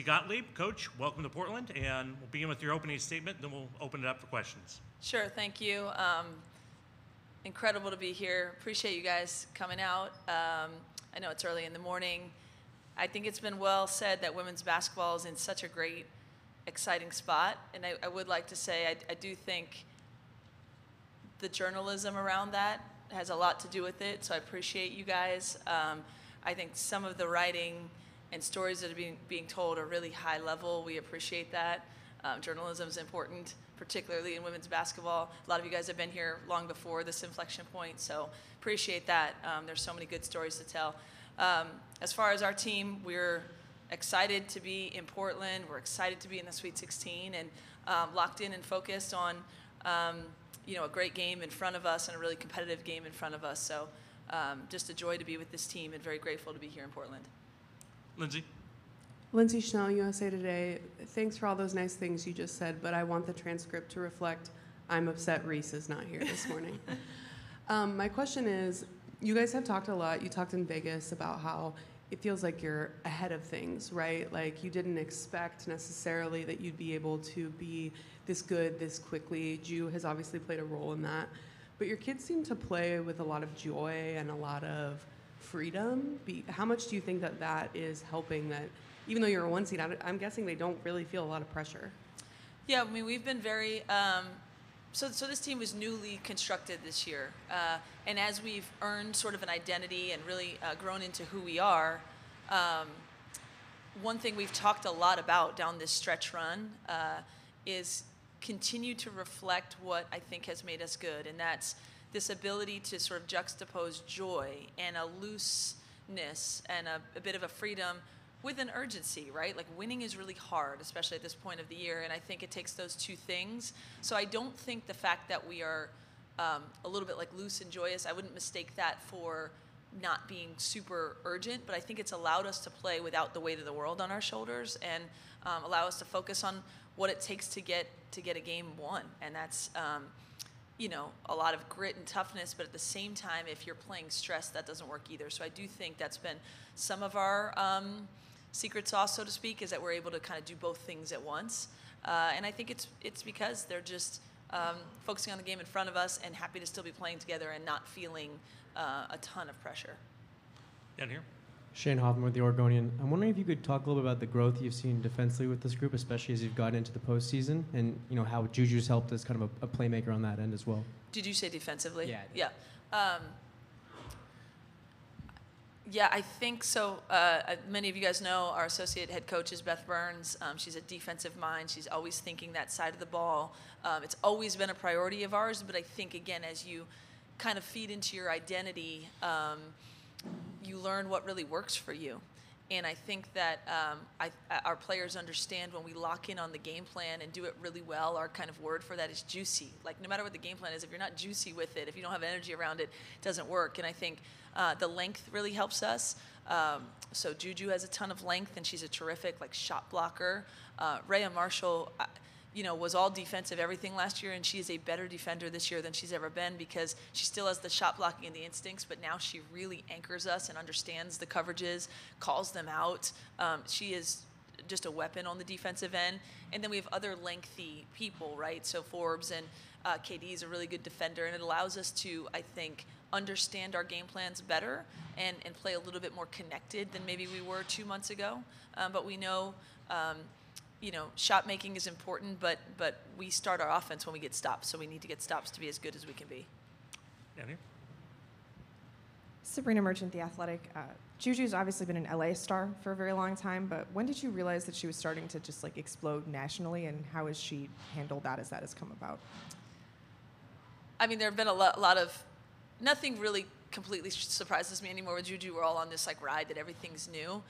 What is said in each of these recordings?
Gottlieb, Coach, welcome to Portland, and we'll begin with your opening statement, then we'll open it up for questions. Sure, thank you. Incredible to be here. Appreciate you guys coming out. I know it's early in the morning. I think it's been well said that women's basketball is in such a great, exciting spot, and I would like to say I do think the journalism around that has a lot to do with it, so I appreciate you guys. I think some of the writing and stories that are being told are really high level. We appreciate that. Journalism is important, particularly in women's basketball. A lot of you guys have been here long before this inflection point, so appreciate that. There's so many good stories to tell. As far as our team, we're excited to be in Portland. We're excited to be in the Sweet 16 and locked in and focused on a great game in front of us and a really competitive game in front of us. So just a joy to be with this team and very grateful to be here in Portland. Lindsay. Lindsay Schnell, USA Today. Thanks for all those nice things you just said, but I want the transcript to reflect I'm upset Reese is not here this morning. My question is, you guys have talked a lot. You talked in Vegas about how it feels like you're ahead of things, right? Like you didn't expect necessarily that you'd be able to be this good this quickly. JuJu has obviously played a role in that. But your kids seem to play with a lot of joy and a lot of freedom. How much do you think that is helping that, even though you're a one seed, I'm guessing they don't really feel a lot of pressure? Yeah, I mean, we've been very, so this team was newly constructed this year. And as we've earned sort of an identity and really grown into who we are, one thing we've talked a lot about down this stretch run is continue to reflect what I think has made us good. And that's this ability to sort of juxtapose joy and a looseness and a bit of a freedom with an urgency, right? Like winning is really hard, especially at this point of the year, and I think it takes those two things. So I don't think the fact that we are a little bit like loose and joyous, I wouldn't mistake that for not being super urgent, but I think it's allowed us to play without the weight of the world on our shoulders and allow us to focus on what it takes to get a game won, and that's a lot of grit and toughness, but at the same time, if you're playing stress, that doesn't work either. So I do think that's been some of our secret sauce, so to speak, is that we're able to kind of do both things at once. And I think it's because they're just focusing on the game in front of us and happy to still be playing together and not feeling a ton of pressure. Down here. Shane Hoffman with the Oregonian. I'm wondering if you could talk a little bit about the growth you've seen defensively with this group, especially as you've gotten into the postseason, and how JuJu's helped as kind of a playmaker on that end as well. Did you say defensively? Yeah. Yeah. Yeah, I think so. Many of you guys know our associate head coach is Beth Burns. She's a defensive mind. She's always thinking that side of the ball. It's always been a priority of ours, but I think, again, as you kind of feed into your identity, you learn what really works for you. And I think that our players understand when we lock in on the game plan and do it really well, our kind of word for that is juicy. Like no matter what the game plan is, if you're not juicy with it, if you don't have energy around it, it doesn't work. And I think the length really helps us. So JuJu has a ton of length, and she's a terrific shot blocker. Rhea Marshall, was all defensive everything last year, and she is a better defender this year than she's ever been because she still has the shot blocking and the instincts, but now she really anchors us and understands the coverages, calls them out. She is just a weapon on the defensive end. And then we have other lengthy people, right? So Forbes and KD is a really good defender, and it allows us to, I think, understand our game plans better and play a little bit more connected than maybe we were 2 months ago. But we know shot making is important, but we start our offense when we get stops, so we need to get stops to be as good as we can be. Down here. Sabrina Merchant, The Athletic. JuJu's obviously been an LA star for a very long time, but when did you realize that she was starting to just explode nationally, and how has she handled that as that has come about? I mean, there have been a lot of, nothing really completely surprises me anymore with JuJu. We're all on this ride that everything's new.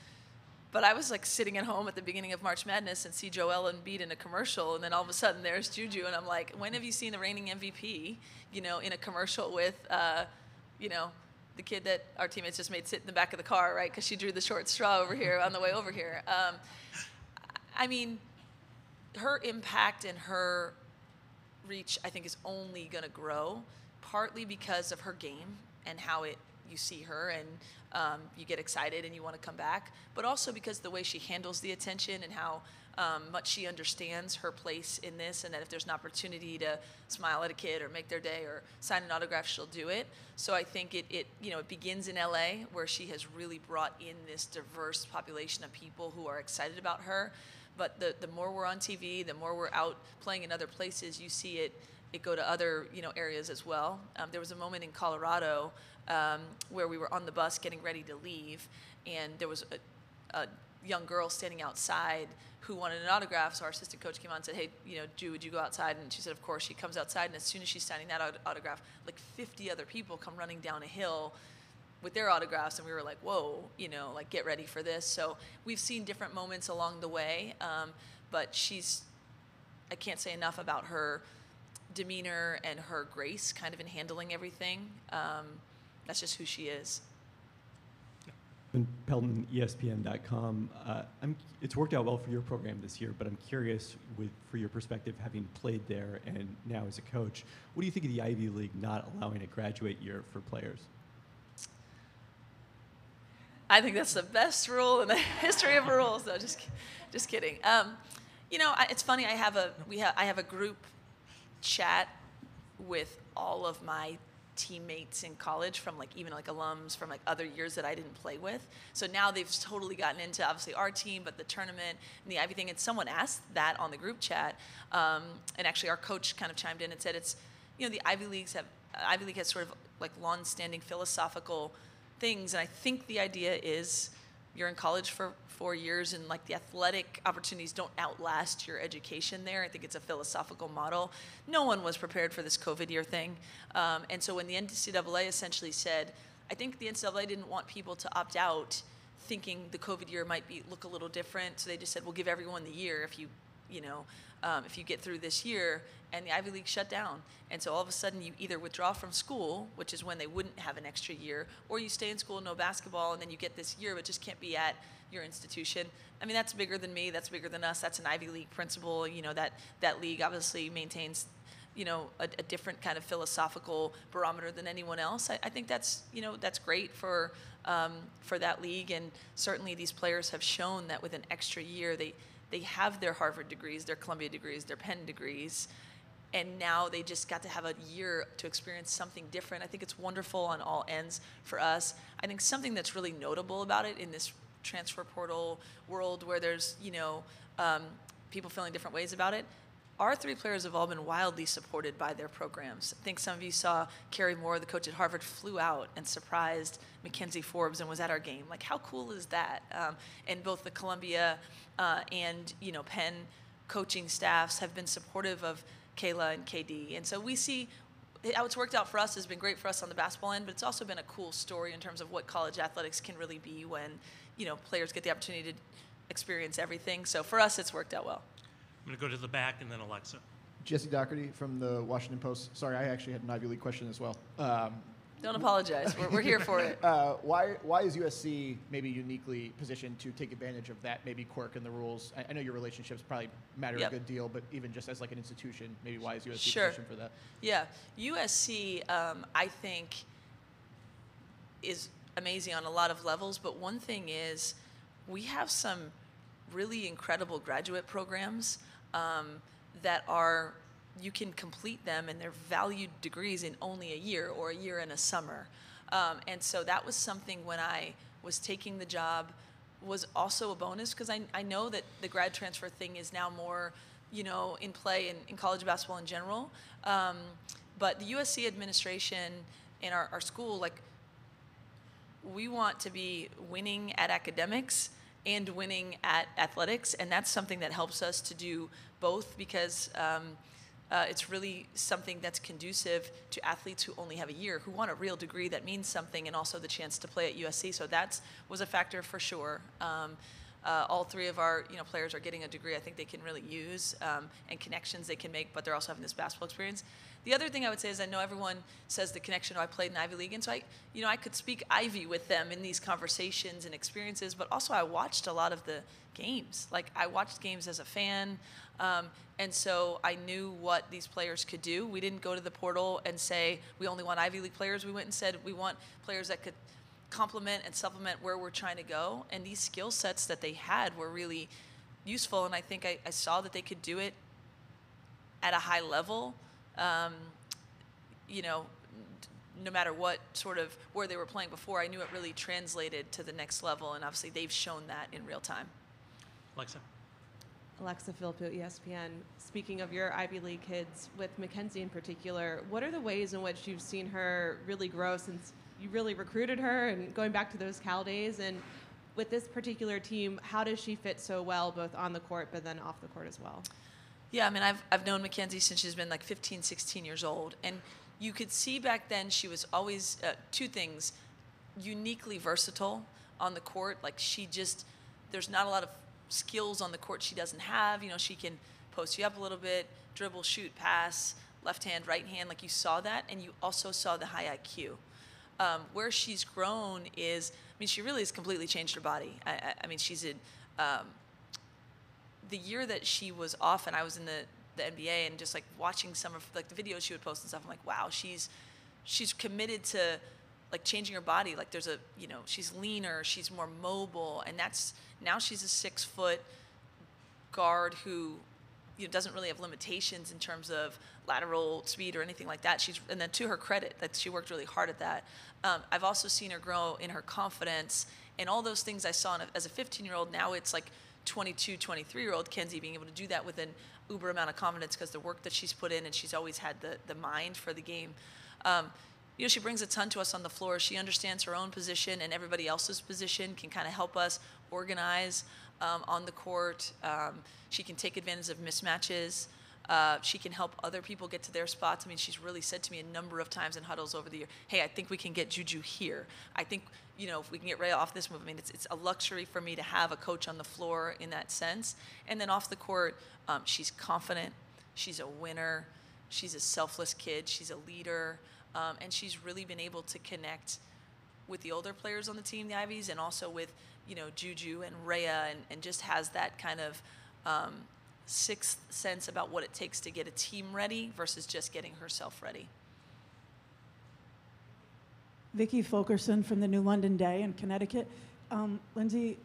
But I was sitting at home at the beginning of March Madness and see Joel Embiid in a commercial, and then all of a sudden there's JuJu, and I'm like, when have you seen the reigning MVP, in a commercial with, the kid that our teammates just made sit in the back of the car, right? Because she drew the short straw over here on the way over here. I mean, her impact and her reach, I think, is only going to grow, partly because of her game and how it you see her and you get excited and you want to come back, but also because the way she handles the attention and how much she understands her place in this, and that if there's an opportunity to smile at a kid or make their day or sign an autograph, she'll do it. So I think it begins in LA, where she has really brought in this diverse population of people who are excited about her. But the more we're on TV, the more we're out playing in other places, you see it go to other areas as well. There was a moment in Colorado where we were on the bus getting ready to leave, and there was a young girl standing outside who wanted an autograph. So our assistant coach came on and said, hey, Ju, would you go outside? And she said, of course. She comes outside, and as soon as she's signing that autograph, like 50 other people come running down a hill with their autographs, and we were like, whoa, like get ready for this. So we've seen different moments along the way, but I can't say enough about her demeanor and her grace kind of in handling everything. That's just who she is. And Pelton, ESPN.com. It's worked out well for your program this year, but I'm curious, for your perspective, having played there and now as a coach, what do you think of the Ivy League not allowing a graduate year for players? I think that's the best rule in the history of rules. No, just kidding. It's funny. I have a group chat with all of my teammates in college from even alums from other years that I didn't play with. So now they've totally gotten into obviously our team, but the tournament and the Ivy thing. And someone asked that on the group chat, and actually our coach kind of chimed in and said it's the Ivy League has sort of long-standing philosophical things, and I think the idea is you're in college for 4 years, and the athletic opportunities don't outlast your education there. I think it's a philosophical model. No one was prepared for this COVID year thing, and so when the NCAA essentially said, I think the NCAA didn't want people to opt out, thinking the COVID year might look a little different, so they just said we'll give everyone the year if you get through this year, and the Ivy League shut down. And so all of a sudden you either withdraw from school, which is when they wouldn't have an extra year, or you stay in school, no basketball, and then you get this year, but just can't be at your institution. I mean, that's bigger than me, that's bigger than us, that's an Ivy League principle. That league obviously maintains a different kind of philosophical barometer than anyone else. I think that's great for that league, and certainly these players have shown that with an extra year, they have their Harvard degrees, their Columbia degrees, their Penn degrees, and now they just got to have a year to experience something different. I think it's wonderful on all ends for us. I think something that's really notable about it in this transfer portal world where there's, people feeling different ways about it, our three players have all been wildly supported by their programs. I think some of you saw Kerry Moore, the coach at Harvard, flew out and surprised Mackenzie Forbes and was at our game. How cool is that? And both the Columbia and Penn coaching staffs have been supportive of Kayla and KD. And so we see how it's worked out for us has been great for us on the basketball end, but it's also been a cool story in terms of what college athletics can really be when, players get the opportunity to experience everything. So for us, it's worked out well. I'm going to go to the back and then Alexa. Jesse Doherty from the Washington Post. Sorry, I actually had an Ivy League question as well. Don't apologize. We're here for it. Why is USC maybe uniquely positioned to take advantage of that maybe quirk in the rules? I know your relationships probably matter a good deal, but even just as an institution, maybe why is USC positioned for that? Yeah, USC I think is amazing on a lot of levels, but one thing is we have some really incredible graduate programs that are, you can complete them and they're valued degrees in only a year or a year and a summer. And so that was something when I was taking the job was also a bonus, because I know that the grad transfer thing is now more, in play in college basketball in general. But the USC administration and our school, we want to be winning at academics and winning at athletics, and that's something that helps us to do both, because it's really something that's conducive to athletes who only have a year, who want a real degree that means something, and also the chance to play at USC. So that was a factor for sure. All three of our players are getting a degree I think they can really use, and connections they can make, but they're also having this basketball experience. The other thing I would say is I know everyone says the connection, I played in Ivy League, and so I could speak Ivy with them in these conversations and experiences, but also I watched a lot of the games. Like, I watched games as a fan, and so I knew what these players could do. We didn't go to the portal and say we only want Ivy League players. We went and said we want players that could complement and supplement where we're trying to go, and these skill sets that they had were really useful, and I think I saw that they could do it at a high level, no matter what sort of where they were playing before. I knew it really translated to the next level, and obviously they've shown that in real time. Alexa Philippou, ESPN. Speaking of your Ivy League kids, with Mackenzie in particular, what are the ways in which you've seen her really grow since you really recruited her, and going back to those Cal days? And with this particular team, how does she fit so well both on the court but then off the court as well? Yeah, I mean, I've known Mackenzie since she's been like 15, 16 years old. And you could see back then she was always, two things, uniquely versatile on the court. Like, there's not a lot of skills on the court she doesn't have. She can post you up a little bit, dribble, shoot, pass, left hand, right hand. Like, you saw that, and you also saw the high IQ. Where she's grown is, she really has completely changed her body. I mean, she's in, the year that she was off and I was in the NBA and just like watching some of like the videos she would post and stuff, I'm like, wow, she's committed to like changing her body. Like, there's she's leaner, she's more mobile, and now she's a 6-foot guard who doesn't really have limitations in terms of lateral speed or anything like that. And then to her credit, that she worked really hard at that. I've also seen her grow in her confidence and all those things I saw as a 15-year-old. Now it's like 22, 23-year-old Kenzie being able to do that with an uber amount of confidence because the work that she's put in, and she's always had the mind for the game. She brings a ton to us on the floor. She understands her own position and everybody else's position, can kind of help us organize on the court. She can take advantage of mismatches. She can help other people get to their spots. I mean, she's really said to me a number of times in huddles over the year, hey, I think we can get JuJu here. I think, if we can get Rhea off this move. I mean, it's a luxury for me to have a coach on the floor in that sense. And then off the court, she's confident. She's a winner. She's a selfless kid. She's a leader. And she's really been able to connect with the older players on the team, the Ivies, and also with, JuJu and Rhea, and just has that kind of sixth sense about what it takes to get a team ready versus just getting herself ready. Vicky Fulkerson from the New London Day in Connecticut. Lindsay,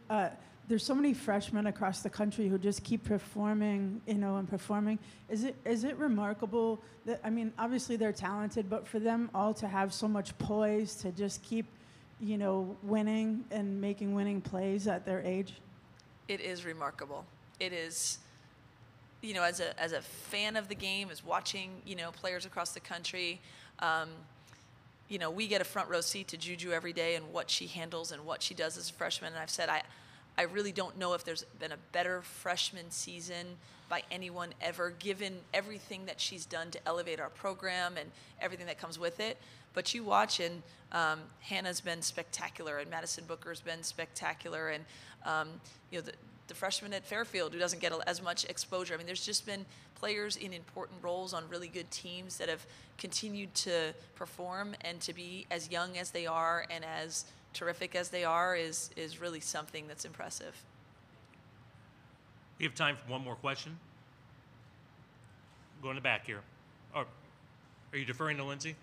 there's so many freshmen across the country who just keep performing, and performing. Is it remarkable that, obviously they're talented, but for them all to have so much poise to just keep, winning and making winning plays at their age? It is remarkable. It is, as a fan of the game, as watching, players across the country, we get a front row seat to JuJu every day and what she handles and what she does as a freshman. And I've said, I really don't know if there's been a better freshman season by anyone ever, given everything that she's done to elevate our program and everything that comes with it. But you watch, and Hannah's been spectacular, and Madison Booker's been spectacular, and the freshman at Fairfield who doesn't get as much exposure. I mean, there's just been players in important roles on really good teams that have continued to perform, and to be as young as they are and as terrific as they are is really something that's impressive. We have time for one more question. Go in the back here. Or, are you deferring to Lindsay?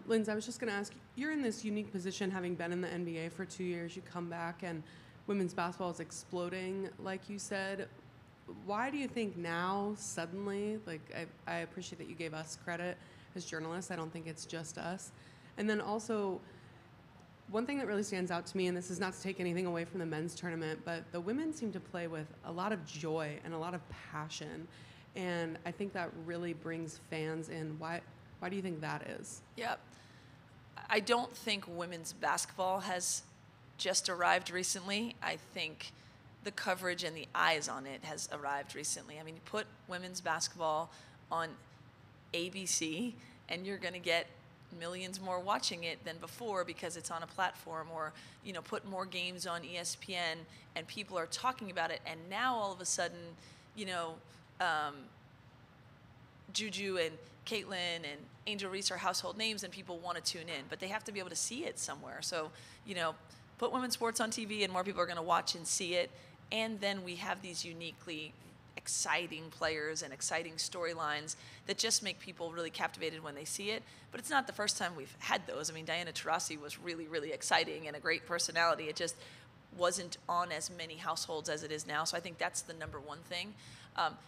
Lindsay, I was just going to ask, you're in this unique position having been in the NBA for 2 years. You come back and women's basketball is exploding, like you said. Why do you think now, suddenly, I appreciate that you gave us credit as journalists. I don't think it's just us. And then also, one thing that really stands out to me, and this is not to take anything away from the men's tournament, but the women seem to play with a lot of joy and a lot of passion. And I think that really brings fans in. Why do you think that is? Yeah. I don't think women's basketball has just arrived recently. I think the coverage and the eyes on it has arrived recently. You put women's basketball on ABC, and you're going to get millions more watching it than before because it's on a platform, or put more games on ESPN and people are talking about it. And now all of a sudden, JuJu and Caitlin and Angel Reese are household names and people want to tune in, but they have to be able to see it somewhere. So, put women's sports on TV and more people are going to watch and see it. And then we have these uniquely exciting players and exciting storylines that just make people really captivated when they see it. But it's not the first time we've had those. I mean, Diana Taurasi was really, really exciting and a great personality. It just wasn't on as many households as it is now. So I think that's the number one thing.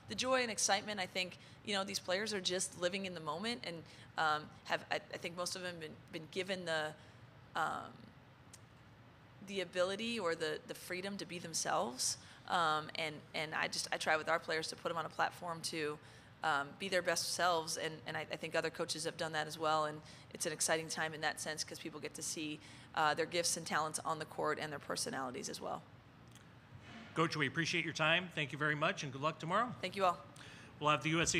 The joy and excitement, I think, these players are just living in the moment and I think most of them been given the ability or the freedom to be themselves. And I try with our players to put them on a platform to be their best selves, and I think other coaches have done that as well, and it's an exciting time in that sense because people get to see their gifts and talents on the court and their personalities as well. Coach, we appreciate your time. Thank you very much, and good luck tomorrow. Thank you all. We'll have the USC